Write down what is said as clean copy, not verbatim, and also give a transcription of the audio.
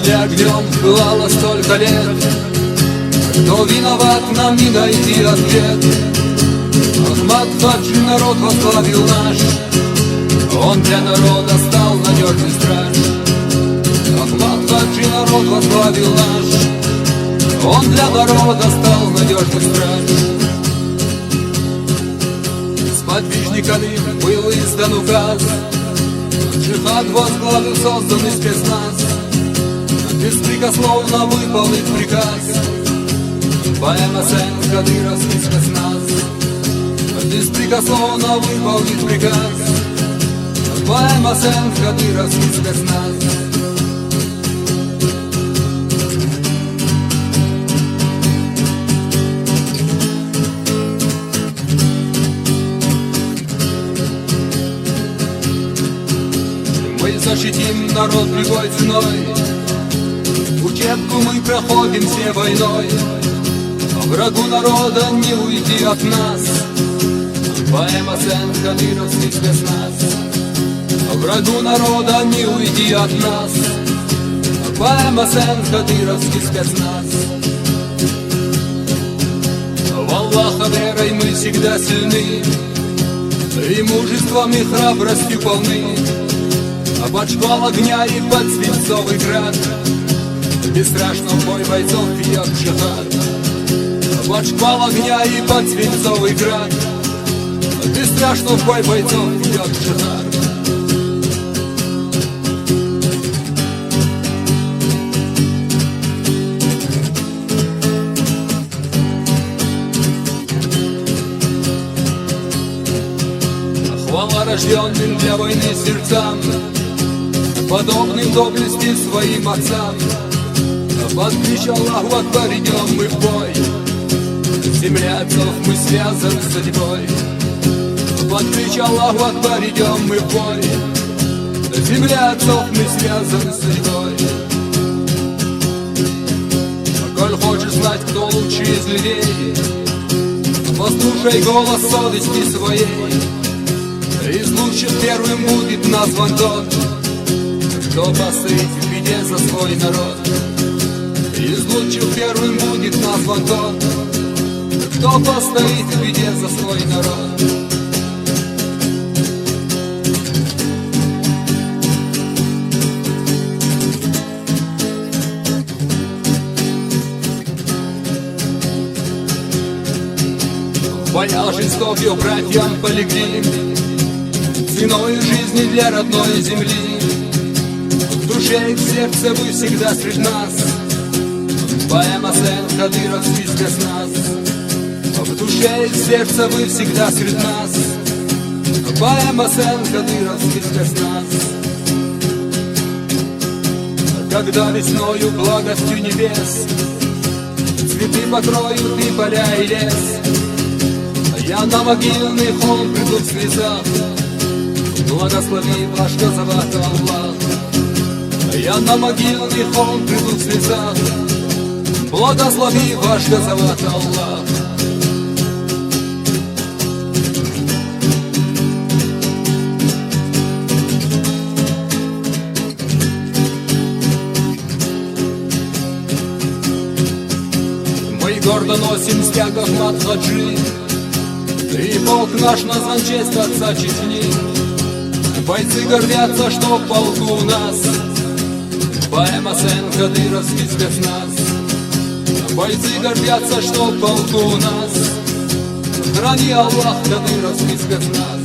прошли огнем, бывало столько лет. Кто виноват, нам не найти ответ. Ахмад Хаджи народ возглавил наш, он для народа стал надежный страж. Ахмад Хаджи народ возглавил наш, он для народа стал надежный страж. С подвижниками был издан указ, джихад возглавил созданный спецназ. Беспрекословно выполнить приказ ПМСН кадыровский спецназ. Беспрекословно выполнить приказ ПМСН кадыровский спецназ. Мы защитим народ любой ценой, учебку мы проходим все войной. Врагу народа не уйти от нас, ПМСН кадыровский спецназ. Врагу народа не уйти от нас, ПМСН кадыровский спецназ. В Аллаха верой мы всегда сильны, и мужеством и храбростью полны. Под шквал огня и под свинцовый град бесстрашно в бой бойцов пьет джихад. Под шквал огня и под свинцовый град бесстрашно в бой бойцов пьет джихад. Хвала рожденным для войны сердцам, подобным доблести своим отцам. Под клич Аллаху Акбар идем мы в бой, земля отцов мы связаны с судьбой. Под клич Аллаху Акбар идем мы в бой, земля отцов мы связаны с судьбой. Коль хочешь знать, кто лучший из людей, послушай голос совести своей. Из лучших первым будет назван тот, кто постоит в беде за свой народ. Из лучших первым будет назван тот, кто постоит в беде за свой народ. В боях жестоких братьям полегли, ценой жизни для родной земли. В душе и в сердце вы всегда среди нас, ПМСН кадыровский спецназ. В душе и в сердце вы всегда среди нас, ПМСН кадыровский спецназ. Когда весною благостью небес цветы покроют и поля и лес, я на могильный холм приду в слезах, благослови ваш Газават Аллах. Я на могильный холм приду в слезах, благослови ваш Газават Аллах. Мы гордо носим стяг Ахмад Хаджи, и полк наш назван в честь отца Чечни. Бойцы гордятся, что в полку у нас ПМСН кадыровский спецназ. Бойцы гордятся, что в полку у нас храни Аллах кадыровский спецназ.